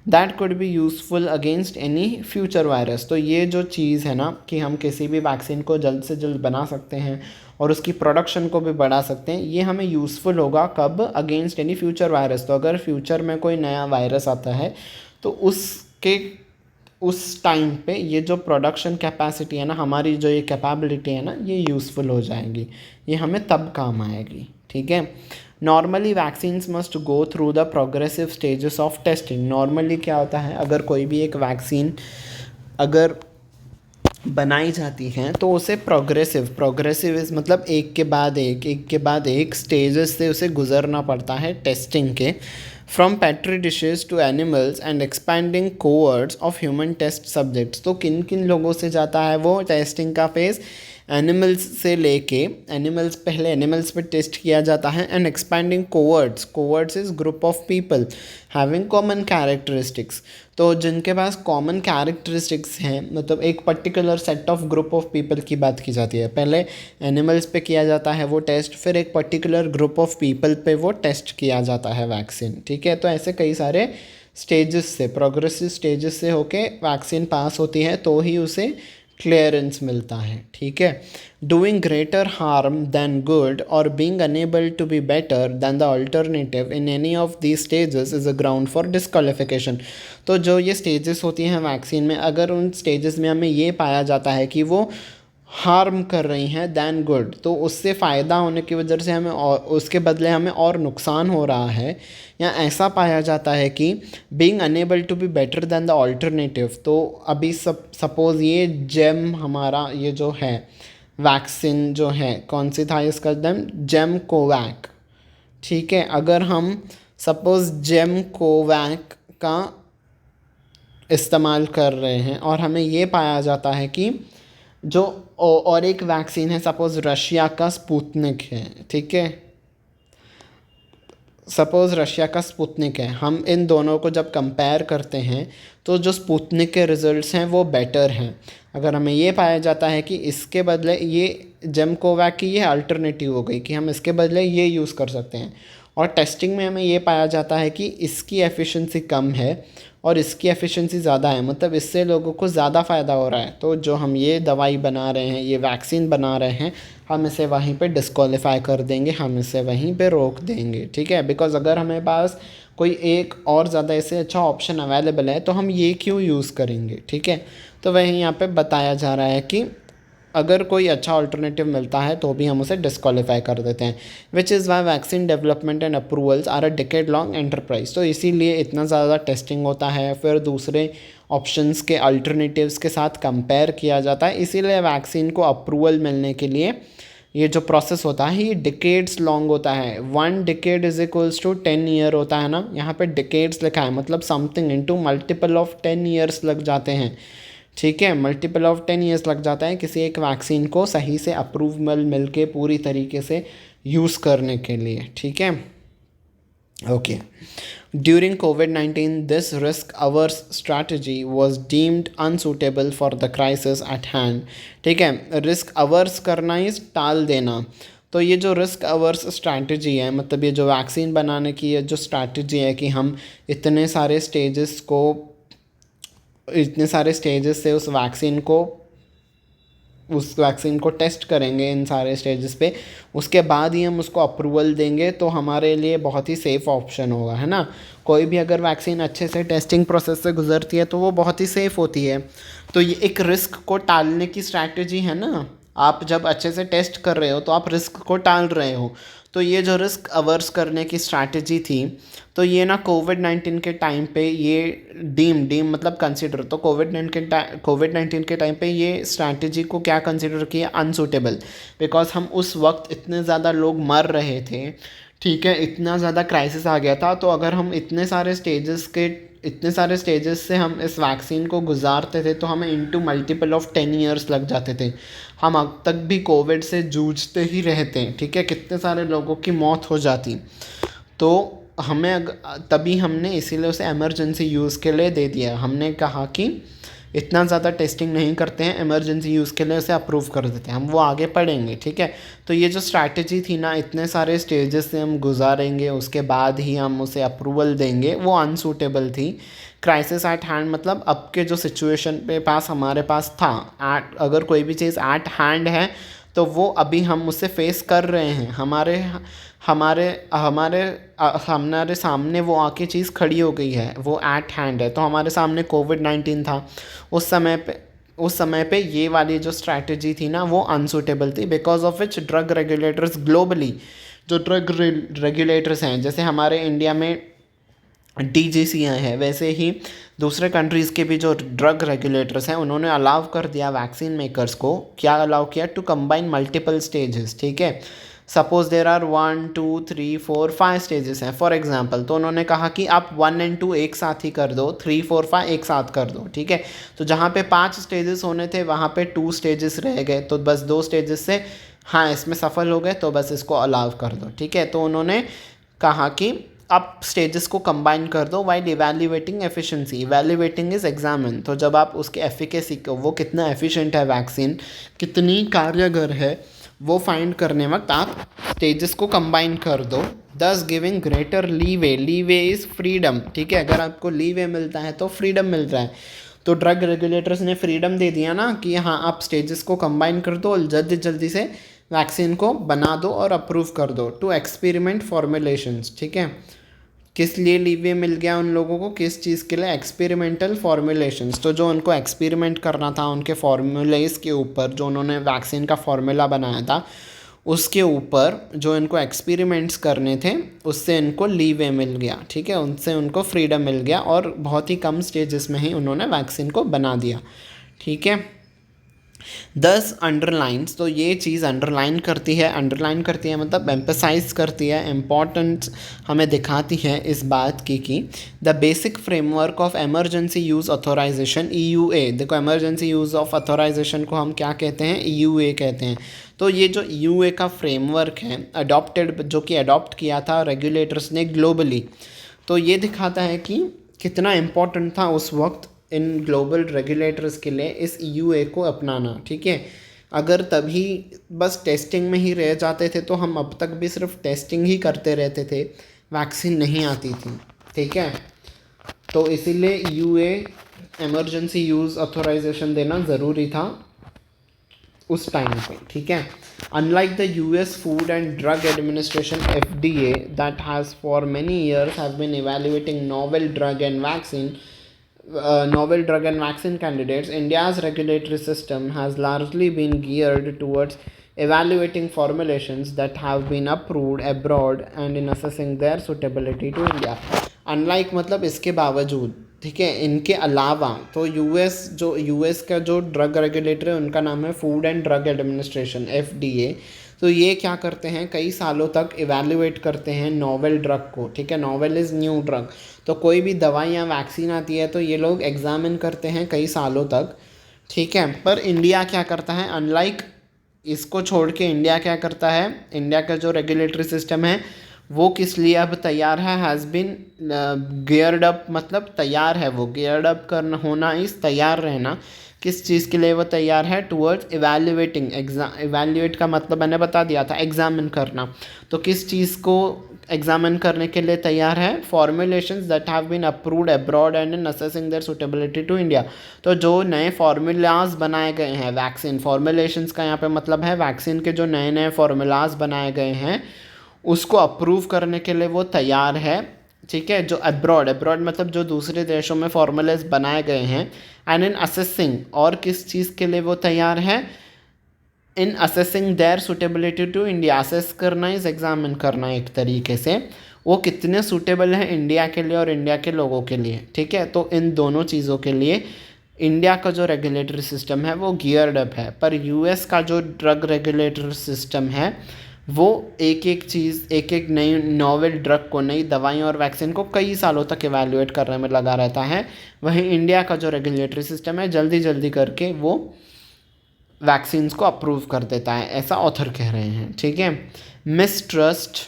That could be useful against any future virus. तो ये जो चीज़ है ना कि हम किसी भी वैक्सीन को जल्द से जल्द बना सकते हैं और उसकी प्रोडक्शन को भी बढ़ा सकते हैं, ये हमें यूज़फुल होगा कब, अगेंस्ट एनी फ्यूचर वायरस। तो अगर फ्यूचर में कोई नया वायरस आता है तो उस टाइम पे ये जो प्रोडक्शन कैपेसिटी है ना, हमारी जो ये कैपेबिलिटी है ना, ये यूज़फुल हो जाएगी, ये हमें तब काम आएगी। ठीक है, normally vaccines must go through the progressive stages of testing. Normally क्या होता है, अगर कोई भी एक वैक्सीन अगर बनाई जाती हैं तो उसे प्रोग्रेसिव इस मतलब एक के बाद एक स्टेजेस से उसे गुजरना पड़ता है टेस्टिंग के, from petri dishes to animals and expanding cohorts of human test subjects. तो किन किन लोगों से जाता है वो टेस्टिंग का फेज़, एनिमल्स से लेके, पहले एनिमल्स पे टेस्ट किया जाता है, and expanding cohorts is group of people having common characteristics. तो जिनके पास कॉमन कैरेक्टरिस्टिक्स हैं, मतलब एक particular set of group of people की बात की जाती है। पहले एनिमल्स पे किया जाता है वो टेस्ट, फिर एक पर्टिकुलर ग्रुप ऑफ पीपल पे वो टेस्ट किया जाता है वैक्सीन। ठीक है, तो ऐसे कई सारे स्टेजेस से, प्रोग्रेसिव स्टेजेस से होके वैक्सीन पास होती है तो ही उसे क्लियरेंस मिलता है, ठीक है। Doing greater harm than good और being unable to be better than the alternative in any of the stages is a ground for disqualification. तो जो ये स्टेजेस होती हैं वैक्सीन में, अगर उन स्टेजेस में हमें ये पाया जाता है कि वो हार्म कर रही हैं दैन गुड, तो उससे फ़ायदा होने की वजह से हमें और उसके बदले हमें और नुकसान हो रहा है, या ऐसा पाया जाता है कि being unable to be better than the alternative. तो अभी सपोज़ ये जेम हमारा ये जो है वैक्सीन जो है, कौन सी था इसका नाम, जेम कोवैक, ठीक है। अगर हम सपोज़ जेम कोवैक का इस्तेमाल कर रहे हैं और हमें ये पाया जाता है कि जो और एक वैक्सीन है सपोज़ रशिया का स्पुतनिक है, ठीक है, सपोज़ रशिया का स्पुतनिक है, हम इन दोनों को जब कंपेयर करते हैं तो जो स्पुतनिक के रिज़ल्ट्स हैं वो बेटर हैं। अगर हमें ये पाया जाता है कि इसके बदले ये जेमकोवैक की ये अल्टरनेटिव हो गई कि हम इसके बदले ये यूज़ कर सकते हैं, और टेस्टिंग में हमें ये पाया जाता है कि इसकी एफिशिएंसी कम है और इसकी एफिशिएंसी ज़्यादा है, मतलब इससे लोगों को ज़्यादा फ़ायदा हो रहा है, तो जो हम ये दवाई बना रहे हैं, ये वैक्सीन बना रहे हैं, हम इसे वहीं पे डिस्क्वालीफाई कर देंगे, हम इसे वहीं पे रोक देंगे, ठीक है। बिकॉज़ अगर हमें पास कोई एक और ज़्यादा इससे अच्छा ऑप्शन अवेलेबल है तो हम ये क्यों यूज़ करेंगे, ठीक है। तो वहीं यहाँ पे बताया जा रहा है कि अगर कोई अच्छा अल्टरनेटिव मिलता है तो भी हम उसे डिस्क्वालीफाई कर देते हैं। Which is why vaccine development and approvals are a decade long enterprise. तो इसीलिए इतना ज़्यादा टेस्टिंग होता है, फिर दूसरे ऑप्शंस के अल्टरनेटिव्स के साथ कंपेयर किया जाता है, इसीलिए वैक्सीन को अप्रूवल मिलने के लिए ये जो प्रोसेस होता है ये डिकेड्स लॉन्ग होता है। 1 decade is equals to 10 year होता है ना, यहाँ पे डिकेड्स लिखा है, मतलब something into multiple of 10 years लग जाते हैं, ठीक है। मल्टीपल ऑफ 10 ईयर्स लग जाता है किसी एक वैक्सीन को सही से अप्रूवल मिल के पूरी तरीके से यूज़ करने के लिए, ठीक है। Okay, during covid this risk averse strategy was deemed unsuitable for the crisis eight hand, ठीक है। रिस्क अवर्स करना इस टाल देना, तो ये जो रिस्क अवर्स स्ट्रैटेजी है, मतलब ये जो वैक्सीन बनाने की ये जो स्ट्रैटेजी है कि हम इतने सारे स्टेजेस से उस वैक्सीन को टेस्ट करेंगे इन सारे स्टेजेस पे, उसके बाद ही हम उसको अप्रूवल देंगे, तो हमारे लिए बहुत ही सेफ़ ऑप्शन होगा, है ना। कोई भी अगर वैक्सीन अच्छे से टेस्टिंग प्रोसेस से गुजरती है तो वो बहुत ही सेफ़ होती है। तो ये एक रिस्क को टालने की स्ट्रैटेजी है ना, आप जब अच्छे से टेस्ट कर रहे हो तो आप रिस्क को टाल रहे हो। तो ये जो रिस्क अवर्स करने की स्ट्रैटेजी थी, तो ये ना कोविड-19 के टाइम पे ये डीम मतलब कंसिडर, तो कोविड-19 के टाइम पे ये स्ट्रैटेजी को क्या कंसिडर किया, अनसूटेबल, बिकॉज हम उस वक्त इतने ज़्यादा लोग मर रहे थे, ठीक है, इतना ज़्यादा क्राइसिस आ गया था। तो अगर हम इतने सारे स्टेजेस से हम इस वैक्सीन को गुजारते थे तो हमें इनटू मल्टीपल ऑफ 10 ईयर्स लग जाते थे, हम अब तक भी कोविड से जूझते ही रहते हैं, ठीक है, कितने सारे लोगों की मौत हो जाती। तो हमें तभी हमने इसीलिए उसे इमरजेंसी यूज़ के लिए दे दिया, हमने कहा कि इतना ज़्यादा टेस्टिंग नहीं करते हैं, इमरजेंसी यूज़ के लिए उसे अप्रूव कर देते हैं, हम वो आगे पढ़ेंगे, ठीक है। तो ये जो स्ट्रैटेजी थी ना, इतने सारे स्टेजेस से हम गुजारेंगे उसके बाद ही हम उसे अप्रूवल देंगे, वो अनसूटेबल थी। क्राइसिस एट हैंड मतलब अब के जो सिचुएशन पे हमारे पास था, अगर कोई भी चीज़ एट हैंड है तो वो अभी हम उसे फेस कर रहे हैं, हमारे सामने वो आके चीज़ खड़ी हो गई है, वो एट हैंड है। तो हमारे सामने कोविड-19 था, उस समय पे ये वाली जो स्ट्रैटेजी थी ना वो अनसूटेबल थी, because of which drug regulators globally, जो ड्रग रेगुलेटर्स हैं, जैसे हमारे इंडिया में DGCI है, वैसे ही दूसरे कंट्रीज़ के भी जो ड्रग रेगुलेटर्स हैं उन्होंने अलाउ कर दिया वैक्सीन मेकर्स को, क्या अलाउ किया, टू कंबाइन मल्टीपल स्टेजेस, ठीक है। सपोज देर आर 1 2 3 4 5 स्टेजेस हैं फॉर एग्जांपल, तो उन्होंने कहा कि आप 1 और 2 एक साथ ही कर दो, 3 4 5 एक साथ कर दो, ठीक है। तो जहाँ पे 5 स्टेजेस होने थे वहाँ पे 2 स्टेजेस रह गए, तो बस 2 स्टेजेस से हाँ इसमें सफल हो गए तो बस इसको अलाउ कर दो, ठीक है। तो उन्होंने कहा कि आप स्टेजेस को कंबाइन कर दो while evaluating efficiency, evaluating is examine, तो जब आप उसके एफिकेसी को, वो कितना एफिशिएंट है वैक्सीन, कितनी कार्यगर है, वो फाइंड करने वक्त आप स्टेजेस को कंबाइन कर दो, दस giving greater leeway is freedom, ठीक है। अगर आपको लीवे मिलता है तो फ्रीडम मिल रहा है, तो ड्रग रेगुलेटर्स ने फ्रीडम दे दिया ना कि हाँ आप स्टेजेस को कंबाइन कर दो और जल्दी जल्दी से वैक्सीन को बना दो और अप्रूव कर दो टू एक्सपेरिमेंट फॉर्मुलेशंस। ठीक है, किस लिए लीवे मिल गया उन लोगों को, किस चीज़ के लिए, एक्सपेरिमेंटल फॉर्मुलेशंस। तो जो उनको एक्सपेरिमेंट करना था उनके फॉर्मूलेस के ऊपर, जो उन्होंने वैक्सीन का फॉर्मूला बनाया था उसके ऊपर जो इनको एक्सपेरिमेंट्स करने थे, उससे इनको लीवे मिल गया। ठीक है, उनसे उनको फ्रीडम मिल गया और बहुत ही कम स्टेजेस में ही उन्होंने वैक्सीन को बना दिया। ठीक है, 10 अंडरलाइंस, तो ये चीज़ अंडरलाइन करती है मतलब एम्पसाइज करती है, इम्पॉर्टेंस हमें दिखाती है इस बात की कि the basic framework of emergency use authorization EUA। देखो एमरजेंसी यूज़ ऑफ ऑथोराइजेशन को हम क्या कहते हैं, EUA कहते हैं। तो ये जो EUA का फ्रेमवर्क है अडॉप्टेड, जो कि अडॉप्ट किया था रेगुलेटर्स ने ग्लोबली, तो ये दिखाता है कि कितना इम्पोर्टेंट था उस वक्त इन ग्लोबल रेगुलेटर्स के लिए इस EUA को अपनाना। ठीक है, अगर तभी बस टेस्टिंग में ही रह जाते थे तो हम अब तक भी सिर्फ टेस्टिंग ही करते रहते थे, वैक्सीन नहीं आती थी। ठीक है, तो इसीलिए EUA एमरजेंसी यूज़ ऑथोराइजेशन देना ज़रूरी था उस टाइम पे। ठीक है, unlike the US food and drug administration FDA that has for many years have been evaluating novel drug and vaccine candidates, India's regulatory system has largely been geared towards evaluating formulations that have been approved abroad and in assessing their suitability to India. Unlike मतलब इसके बावजूद, ठीक है, इनके अलावा तो US का जो ड्रग रेगुलेटर है उनका नाम है food and drug administration FDA। तो ये क्या करते हैं, कई सालों तक इवैल्यूएट करते हैं नोवेल ड्रग को। ठीक है, नोवेल इज़ न्यू ड्रग, तो कोई भी दवाई या वैक्सीन आती है तो ये लोग एग्जामिन करते हैं कई सालों तक। ठीक है, पर इंडिया क्या करता है, अनलाइक इसको छोड़ के इंडिया क्या करता है, इंडिया का जो रेगुलेटरी सिस्टम है वो किस लिए अब तैयार है, हैज़ बिन गियर्ड अप, मतलब तैयार है वो, गियर्ड अप करना होना इस तैयार रहना, किस चीज़ के लिए वो तैयार है, टूवर्ड्स इवैल्यूएटिंग, इवैल्यूएट का मतलब मैंने बता दिया था, एग्जामिन करना। तो किस चीज़ को एग्जामिन करने के लिए तैयार है, formulations that have been approved abroad and in assessing their suitability to India. तो जो नए फार्मूलाज बनाए गए हैं वैक्सीन, फॉर्मुलेशंस का यहाँ पे मतलब है वैक्सीन के जो नए नए फार्मूलाज बनाए गए हैं उसको अप्रूव करने के लिए वो तैयार है। ठीक है, जो अब्रॉड मतलब जो दूसरे देशों में फॉर्मूलाज बनाए गए हैं, एंड इन असेसिंग, और किस चीज़ के लिए वो तैयार है, in assessing their suitability to India. Assess करना इज एग्जामिन करना, एक तरीके से वो कितने सूटेबल है इंडिया के लिए और इंडिया के लोगों के लिए। ठीक है, तो इन दोनों चीज़ों के लिए इंडिया का जो रेगुलेटरी सिस्टम है वो गियर्ड अप है, पर यूएस का जो ड्रग रेगुलेटरी सिस्टम है वो एक एक चीज़, एक एक नई नोवेल ड्रग को, नई दवाइयों और वैक्सीन को कई सालों तक इवैल्यूएट करने में लगा रहता है। वहीं इंडिया का जो रेगुलेटरी सिस्टम है जल्दी जल्दी करके वो वैक्सीन्स को अप्रूव कर देता है, ऐसा ऑथर कह रहे हैं। ठीक है, mistrust,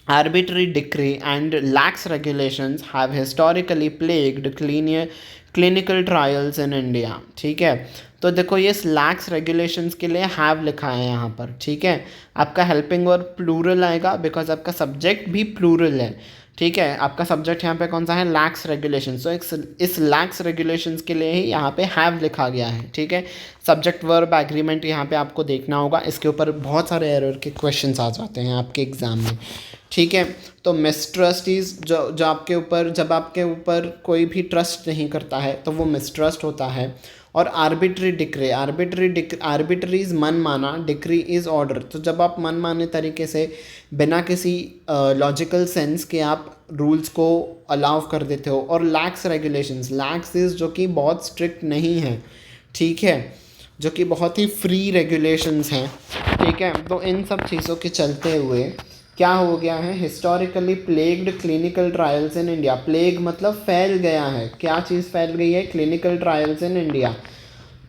arbitrary decree and lax regulations have historically plagued clinical trials in India। ठीक है, तो देखो ये लैक्स रेगुलेशंस के लिए हैव लिखा है यहाँ पर। ठीक है, आपका हेल्पिंग वर्ब प्लूरल आएगा बिकॉज आपका सब्जेक्ट भी प्लूरल है। ठीक है, आपका सब्जेक्ट यहाँ पे कौन सा है, लैक्स रेगुलेशंस, तो इस लैक्स रेगुलेशंस के लिए ही यहाँ पे हैव लिखा गया है। ठीक है, सब्जेक्ट वर्ब एग्रीमेंट यहाँ पे आपको देखना होगा, इसके ऊपर बहुत सारे एरर के क्वेश्चंस आ जाते हैं आपके एग्जाम में। ठीक है, तो मिसट्रस्ट इज जो आपके ऊपर, जब आपके ऊपर कोई भी ट्रस्ट नहीं करता है तो वो मिसट्रस्ट होता है। और आर्बिट्री डिक्री, आर्बिट्री इज़ मन माना, डिक्री इज़ ऑर्डर। तो जब आप मन माने तरीके से बिना किसी लॉजिकल सेंस के आप रूल्स को अलाउ कर देते हो। और लैक्स रेगुलेशंस, लैक्स इज़ जो कि बहुत स्ट्रिक्ट नहीं है। ठीक है, जो कि बहुत ही फ्री रेगुलेशंस हैं। ठीक है, तो इन सब चीज़ों के चलते हुए क्या हो गया है, historically plagued clinical trials in India. Plague मतलब फैल गया है, क्या चीज़ फैल गई है, क्लिनिकल ट्रायल्स इन इंडिया।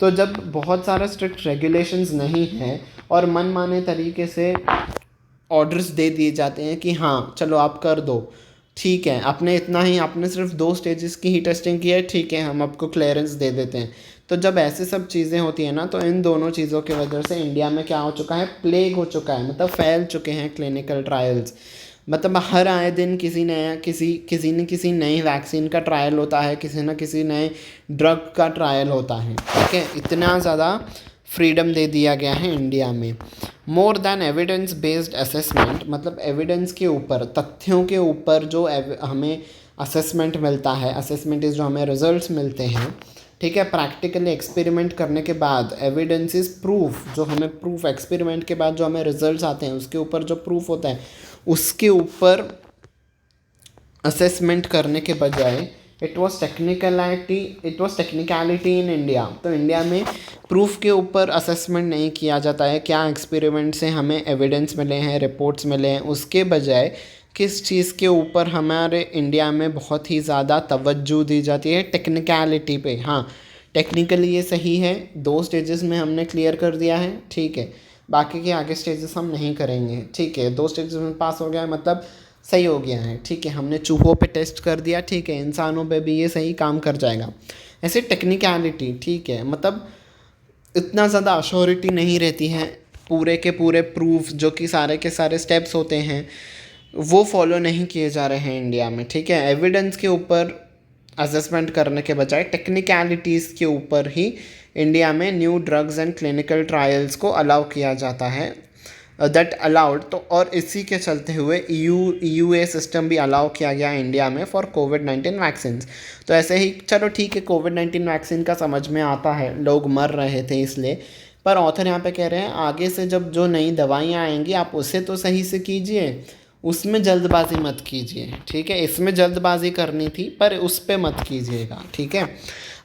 तो जब बहुत सारा स्ट्रिक्ट रेगुलेशंस नहीं है और मन माने तरीके से ऑर्डर्स दे दिए जाते हैं कि हाँ चलो आप कर दो, ठीक है, आपने इतना ही, आपने सिर्फ 2 स्टेजेस की ही टेस्टिंग की है, ठीक है हम आपको क्लियरेंस दे देते हैं। तो जब ऐसे सब चीज़ें होती हैं ना, तो इन दोनों चीज़ों की वजह से इंडिया में क्या हो चुका है, प्लेग हो चुका है, मतलब फैल चुके हैं क्लिनिकल ट्रायल्स। मतलब हर आए दिन किसी नई वैक्सीन का ट्रायल होता है, किसी न किसी नए ड्रग का ट्रायल होता है, ठीक है। इतना ज़्यादा फ्रीडम दे दिया गया है इंडिया में। More than evidence based assessment, मतलब एविडेंस के ऊपर, तथ्यों के ऊपर जो हमें असेसमेंट मिलता है, असेसमेंट इज़ जो हमें रिजल्ट्स मिलते हैं, ठीक है। प्रैक्टिकली एक्सपेरिमेंट करने के बाद एविडेंस इज़ प्रूफ, जो हमें प्रूफ एक्सपेरिमेंट के बाद जो हमें रिजल्ट्स आते हैं उसके ऊपर जो प्रूफ होता है उसके ऊपर असेसमेंट करने के बजाय it was technicality in India. तो इंडिया में प्रूफ के ऊपर असेसमेंट नहीं किया जाता है, क्या एक्सपेरिमेंट से हमें एविडेंस मिले हैं, रिपोर्ट्स मिले हैं, उसके बजाय किस चीज़ के ऊपर हमारे इंडिया में बहुत ही ज़्यादा तवज्जो दी जाती है, टेक्निकलिटी पे। हाँ, टेक्निकली ये सही है, 2 स्टेजेस में हमने क्लियर कर दिया है, ठीक है। बाकी के आगे स्टेजेस हम नहीं करेंगे, ठीक है। 2 स्टेजेस में पास हो गया मतलब सही हो गया है, ठीक है। हमने चूहों पे टेस्ट कर दिया, ठीक है, इंसानों पे भी ये सही काम कर जाएगा। ऐसे टेक्निकलिटी, ठीक है, मतलब इतना ज़्यादा अश्योरिटी नहीं रहती है, पूरे के पूरे प्रूफ जो कि सारे के सारे स्टेप्स होते हैं वो फॉलो नहीं किए जा रहे हैं इंडिया में, ठीक है। एविडेंस के ऊपर असेसमेंट करने के बजाय टेक्निकलिटीज़ के ऊपर ही इंडिया में new drugs and clinical trials को अलाउ किया जाता है, दैट अलाउड। तो और इसी के चलते हुए EUA सिस्टम भी अलाउ किया गया इंडिया में फॉर कोविड-19 वैक्सीन। तो ऐसे ही चलो ठीक है, कोविड-19 वैक्सीन का समझ में आता है, लोग मर रहे थे इसलिए, पर ऑथर यहाँ पे कह रहे हैं आगे से जब जो नई दवाइयाँ आएंगी आप उसे तो सही से कीजिए, उसमें जल्दबाजी मत कीजिए, ठीक है। इसमें जल्दबाजी करनी थी पर उस पर मत कीजिएगा, ठीक है।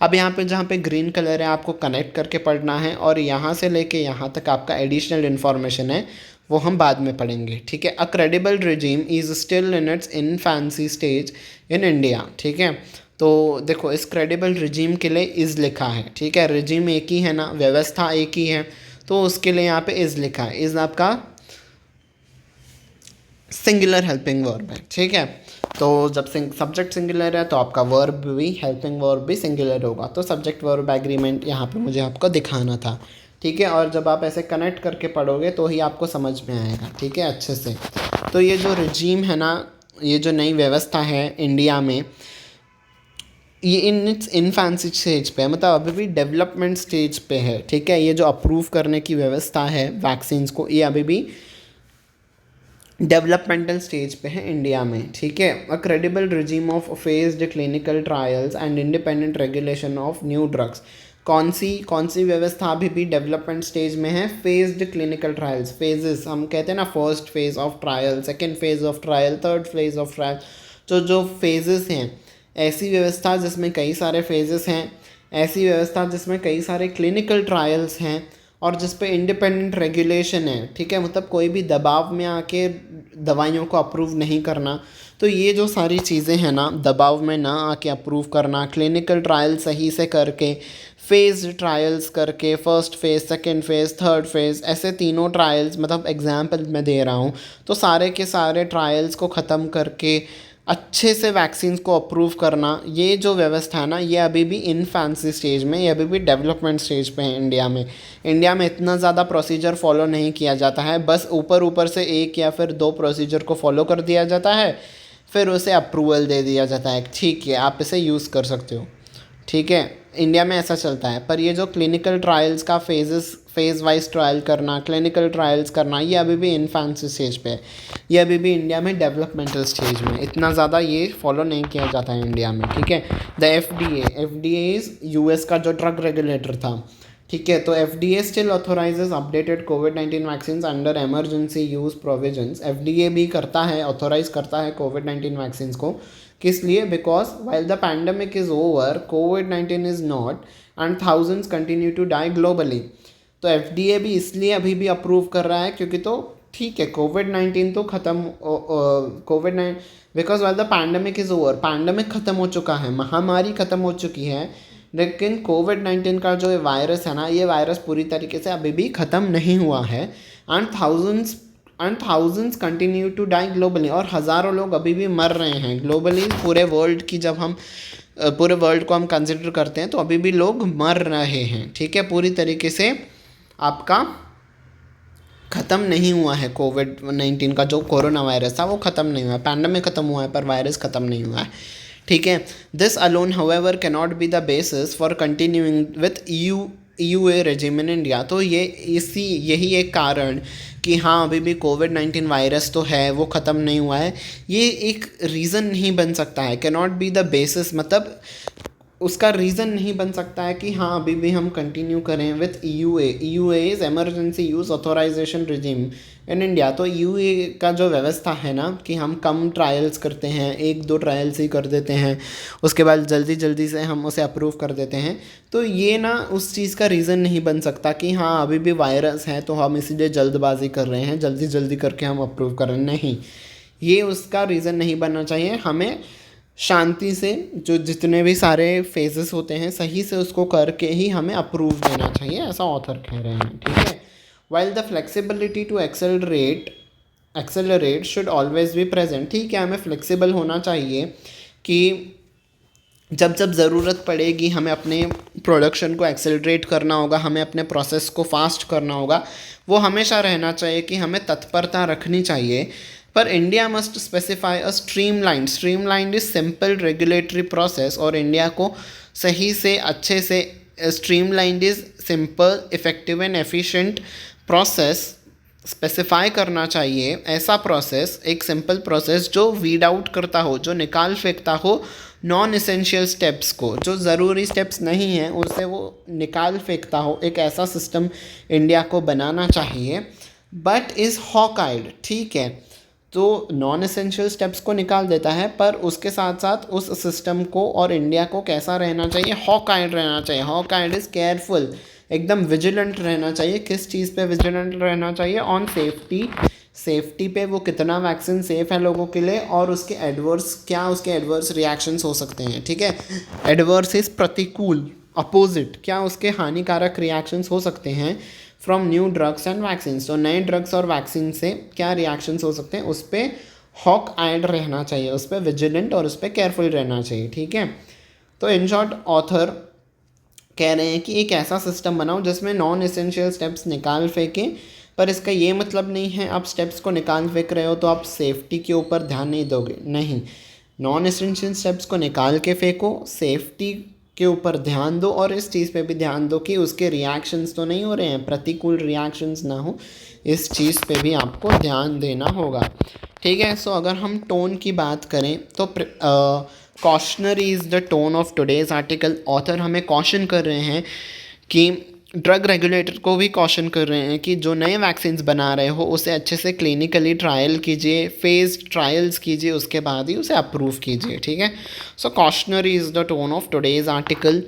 अब यहाँ पे जहाँ पे ग्रीन कलर है आपको कनेक्ट करके पढ़ना है, और यहाँ से लेके यहाँ तक आपका एडिशनल इन्फॉर्मेशन है वो हम बाद में पढ़ेंगे, ठीक है। A credible regime is still in its infancy stage in India, ठीक है। तो देखो इस क्रेडिबल रिजीम के लिए इज़ लिखा है, ठीक है। रिजीम एक ही है ना, व्यवस्था एक ही है, तो उसके लिए यहाँ पे इज़ लिखा है। इज़ आपका सिंगुलर हेल्पिंग वर्ब है, ठीक है। तो जब सब्जेक्ट सिंगुलर है तो आपका वर्ब भी, हेल्पिंग वर्ब भी सिंगुलर होगा। तो सब्जेक्ट वर्ब एग्रीमेंट यहाँ पे मुझे आपको दिखाना था, ठीक है। और जब आप ऐसे कनेक्ट करके पढ़ोगे तो ही आपको समझ में आएगा, ठीक है, अच्छे से। तो ये जो रिजीम है ना, ये जो नई व्यवस्था है इंडिया में, ये इन इट्स इनफैंसी स्टेज पे है, मतलब अभी भी डेवलपमेंट स्टेज पे है, ठीक है। ये जो अप्रूव करने की व्यवस्था है वैक्सीन्स को, ये अभी भी डेवलपमेंटल स्टेज पे है इंडिया में, ठीक है। A credible regime of faced clinical trials and independent regulation of new drugs. कौन सी व्यवस्था अभी भी डेवलपमेंट स्टेज में है? फेस्ड क्लिनिकल ट्रायल्स, फेजेस हम कहते हैं ना, first phase of trial, second phase of trial, third phase of trial. तो जो फेजेस हैं, ऐसी व्यवस्था जिसमें कई सारे फेजेस हैं, ऐसी व्यवस्था जिसमें कई सारे क्लिनिकल ट्रायल्स हैं और जिस पे इंडिपेंडेंट रेगुलेशन है, ठीक है, मतलब कोई भी दबाव में आके दवाइयों को अप्रूव नहीं करना। तो ये जो सारी चीज़ें हैं ना, दबाव में ना आके अप्रूव करना, क्लिनिकल ट्रायल सही से करके, फेज ट्रायल्स करके, first phase, second phase, third phase, ऐसे तीनों ट्रायल्स, मतलब एग्जाम्पल मैं दे रहा हूँ, तो सारे के सारे ट्रायल्स को ख़त्म करके अच्छे से वैक्सीन्स को अप्रूव करना, ये जो व्यवस्था है ना, ये अभी भी इनफैंसी स्टेज में, ये अभी भी डेवलपमेंट स्टेज पे है इंडिया में। इंडिया में इतना ज़्यादा प्रोसीजर फॉलो नहीं किया जाता है, बस ऊपर से 1 या फिर 2 प्रोसीजर को फॉलो कर दिया जाता है, फिर उसे अप्रूवल दे दिया जाता है, ठीक है, आप इसे यूज़ कर सकते हो, ठीक है। इंडिया में ऐसा चलता है। पर ये जो क्लिनिकल ट्रायल्स का फेज़ वाइज ट्रायल करना, क्लिनिकल ट्रायल्स करना, ये अभी भी इनफैंसी स्टेज पे है, ये अभी भी इंडिया में डेवलपमेंटल स्टेज में, इतना ज़्यादा ये फॉलो नहीं किया जाता है इंडिया में, ठीक है। द FDA इज़ US का जो ड्रग रेगुलेटर था, ठीक है। तो FDA स्टिल ऑथोराइजेज अपडेटेड कोविड-19 vaccine under emergency use provisions. FDA भी करता है, ऑथोराइज करता है कोविड-19 वैक्सीन को, किस लिए? Because while the pandemic is over, कोविड-19 is not, and thousands continue to die globally. तो FDA भी इसलिए अभी भी अप्रूव कर रहा है क्योंकि, तो ठीक है, कोविड-19 तो ख़त्म, because while the pandemic is over, pandemic ख़त्म हो चुका है, महामारी ख़त्म हो चुकी है, लेकिन कोविड-19 का जो वायरस है ना, ये वायरस पूरी तरीके से अभी भी ख़त्म नहीं हुआ है, and thousands continue to die globally, और हज़ारों लोग अभी भी मर रहे हैं ग्लोबली, पूरे वर्ल्ड की, जब हम पूरे वर्ल्ड को हम कंसिडर करते हैं तो अभी भी लोग मर रहे हैं, ठीक है, पूरी तरीके से आपका ख़त्म नहीं हुआ है। कोविड-19 का जो कोरोना वायरस था वो ख़त्म नहीं हुआ है, पैंडमिक ख़त्म हुआ है पर वायरस ख़त्म नहीं हुआ है, ठीक है। This alone however can not be the basis for continuing with EUA regime in India. तो यही एक कारण कि हाँ अभी भी कोविड-19 वायरस तो है, वो ख़त्म नहीं हुआ है, ये एक रीज़न नहीं बन सकता है। Can not be the basis मतलब उसका रीज़न नहीं बन सकता है कि हाँ अभी भी हम कंटिन्यू करें with EUA is emergency use authorization regime in India. तो EUA का जो व्यवस्था है ना कि हम कम ट्रायल्स करते हैं, 1-2 ट्रायल्स ही कर देते हैं, उसके बाद जल्दी जल्दी से हम उसे अप्रूव कर देते हैं, तो ये ना उस चीज़ का रीज़न नहीं बन सकता कि हाँ अभी भी वायरस है तो हम इसीलिए जल्दबाजी कर रहे हैं, जल्दी जल्दी करके हम अप्रूव कर रहे हैं। नहीं, ये उसका रीज़न नहीं बनना चाहिए। हमें शांति से जो जितने भी सारे फेजेस होते हैं सही से उसको करके ही हमें अप्रूव देना चाहिए, ऐसा ऑथर कह रहे हैं, ठीक है। While the flexibility to accelerate should always be present. ठीक है, हमें फ्लेक्सिबल होना चाहिए कि जब जब ज़रूरत पड़ेगी हमें अपने प्रोडक्शन को एक्सेलरेट करना होगा, हमें अपने प्रोसेस को फास्ट करना होगा, वो हमेशा रहना चाहिए कि हमें तत्परता रखनी चाहिए। पर India must specify a streamlined is simple regulatory process, और इंडिया को सही से अच्छे से streamlined is simple effective and efficient process specify करना चाहिए। ऐसा प्रोसेस, एक सिंपल प्रोसेस जो वीड आउट करता हो, जो निकाल फेंकता हो नॉन इसेंशियल स्टेप्स को, जो ज़रूरी स्टेप्स नहीं हैं उसे वो निकाल फेंकता हो। एक ऐसा सिस्टम इंडिया को बनाना चाहिए, बट इज़ हॉकाइड, ठीक है। तो नॉन एसेंशियल स्टेप्स को निकाल देता है, पर उसके साथ साथ उस सिस्टम को और इंडिया को कैसा रहना चाहिए, हॉकाइड रहना चाहिए। हॉकाइड इज़ केयरफुल, एकदम विजिलेंट रहना चाहिए। किस चीज़ पे विजिलेंट रहना चाहिए? ऑन सेफ्टी पे, वो कितना वैक्सीन सेफ़ है लोगों के लिए, और उसके एडवर्स रिएक्शंस हो सकते हैं, ठीक है। एडवर्स इज़ प्रतिकूल, अपोजिट, क्या उसके हानिकारक रिएक्शंस हो सकते हैं from new drugs and vaccine. तो नए ड्रग्स और वैक्सीन से क्या रिएक्शंस हो सकते हैं, उस पर हॉक आइड रहना चाहिए, उस पर विजिलेंट और उस पर केयरफुल रहना चाहिए, ठीक है। तो इन शॉर्ट ऑथर कह रहे हैं कि एक ऐसा सिस्टम बनाओ जिसमें नॉन एसेंशियल स्टेप्स निकाल फेंकें, पर इसका ये मतलब नहीं है आप स्टेप्स को निकाल फेंक रहे हो तो आप सेफ्टी के ऊपर ध्यान नहीं दोगे, नहीं। नॉन एसेंशियल स्टेप्स को निकाल के फेंको, सेफ्टी के ऊपर ध्यान दो, और इस चीज़ पे भी ध्यान दो कि उसके रिएक्शंस तो नहीं हो रहे हैं, प्रतिकूल रिएक्शंस ना हो, इस चीज़ पे भी आपको ध्यान देना होगा, ठीक है। सो अगर हम टोन की बात करें तो cautionary is the tone of today's article. Author हमें कॉशन कर रहे हैं कि ड्रग रेगुलेटर को भी कॉशन कर रहे हैं कि जो नए वैक्सीन्स बना रहे हो उसे अच्छे से क्लिनिकली ट्रायल कीजिए, फेज ट्रायल्स कीजिए, उसके बाद ही उसे अप्रूव कीजिए, ठीक है। So cautionary is the tone of today's article.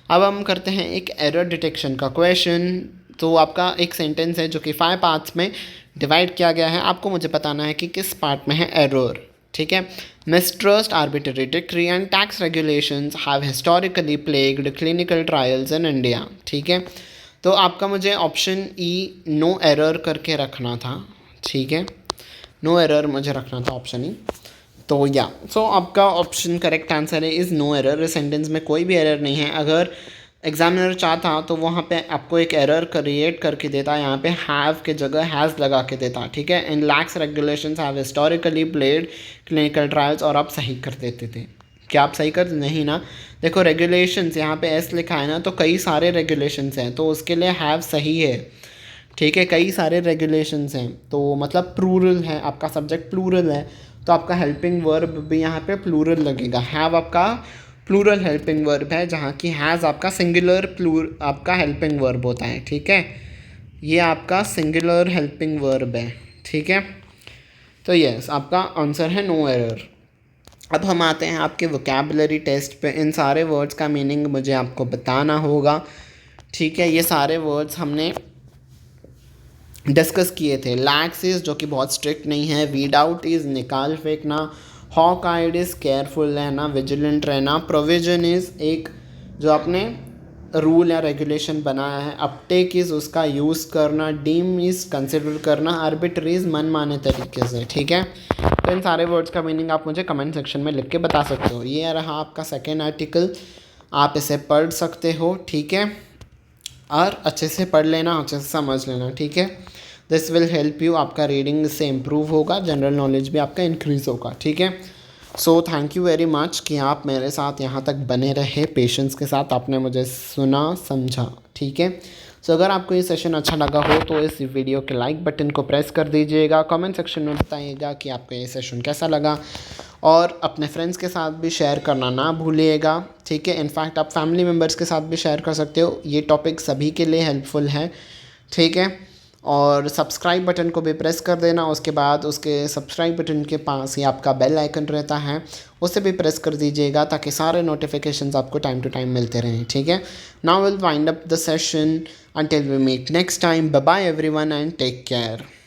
अब हम करते हैं एक एरर डिटेक्शन का क्वेश्चन। तो आपका एक सेंटेंस है जो कि 5 पार्ट्स में डिवाइड किया गया है, आपको मुझे बताना है कि किस पार्ट में है एरर, ठीक है। Mistrust, arbitrary decree and tax regulations have historically plagued clinical trials in India, ठीक है। तो आपका मुझे ऑप्शन ई नो एरर करके रखना था, ठीक है। नो एरर मुझे रखना था ऑप्शन ई। तो सो आपका ऑप्शन करेक्ट आंसर है इज़ नो एरर। इस सेंटेंस में कोई भी एरर नहीं है। अगर एग्जामिनर चाहता तो वहाँ पे आपको एक एरर क्रिएट करके देता, यहाँ पे हैव के जगह हैज़ लगा के देता, ठीक है। इन lax regulations have historically plagued clinical trials, और आप सही कर देते थे। क्या आप सही कर नहीं ना? देखो रेगुलेशंस यहाँ पे एस लिखा है ना, तो कई सारे रेगुलेशंस हैं, तो उसके लिए हैव सही है, ठीक है। कई सारे रेगुलेशंस हैं तो मतलब प्लूरल है, आपका सब्जेक्ट प्लूरल है, तो आपका हेल्पिंग वर्ब भी यहाँ पे प्लूरल लगेगा। हैव आपका प्लूरल हेल्पिंग वर्ब है, जहाँ की हैज़ आपका सिंगुलर आपका हेल्पिंग वर्ब होता है, ठीक है। ये आपका सिंगुलर हेल्पिंग वर्ब है, ठीक है। तो यस, आपका आंसर है नो एरर। अब हम आते हैं आपके वोकैबुलरी टेस्ट पे। इन सारे वर्ड्स का मीनिंग मुझे आपको बताना होगा, ठीक है। ये सारे वर्ड्स हमने डिस्कस किए थे। लैक्स इज़ जो कि बहुत स्ट्रिक्ट नहीं है, वीड आउट इज़ निकाल फेंकना, हॉक आइड इज़ केयरफुल रहना, विजिलेंट रहना, प्रोविजन इज़ एक जो आपने रूल या रेगुलेशन बनाया है, अपटेक इज़ उसका यूज़ करना, डीम इज़ कंसिडर करना, आर्बिट्ररी इज़ मनमाने तरीके से, ठीक है। तो इन सारे वर्ड्स का मीनिंग आप मुझे कमेंट सेक्शन में लिख के बता सकते हो। ये रहा आपका सेकेंड आर्टिकल, आप इसे पढ़ सकते हो, ठीक है, और अच्छे से पढ़ लेना, अच्छे से समझ लेना, ठीक है। दिस विल हेल्प यू, आपका रीडिंग इससे इम्प्रूव होगा, जनरल नॉलेज भी आपका इंक्रीज़ होगा, ठीक है। So thank you very much कि आप मेरे साथ यहाँ तक बने रहे, पेशेंस के साथ आपने मुझे सुना समझा, ठीक है। सो अगर आपको ये सेशन अच्छा लगा हो तो इस वीडियो के लाइक बटन को प्रेस कर दीजिएगा, कमेंट सेक्शन में बताइएगा कि आपको ये सेशन कैसा लगा, और अपने फ्रेंड्स के साथ भी शेयर करना ना भूलिएगा, ठीक है। इनफैक्ट आप फैमिली मेम्बर्स के साथ भी शेयर कर सकते हो, ये टॉपिक सभी के लिए हेल्पफुल है, ठीक है। और सब्सक्राइब बटन को भी प्रेस कर देना, उसके बाद उसके सब्सक्राइब बटन के पास ही आपका बेल आइकन रहता है, उसे भी प्रेस कर दीजिएगा ताकि सारे नोटिफिकेशंस आपको टाइम टू टाइम मिलते रहें, ठीक है। Now will wind up the session, until we meet next time, bye bye everyone and take care.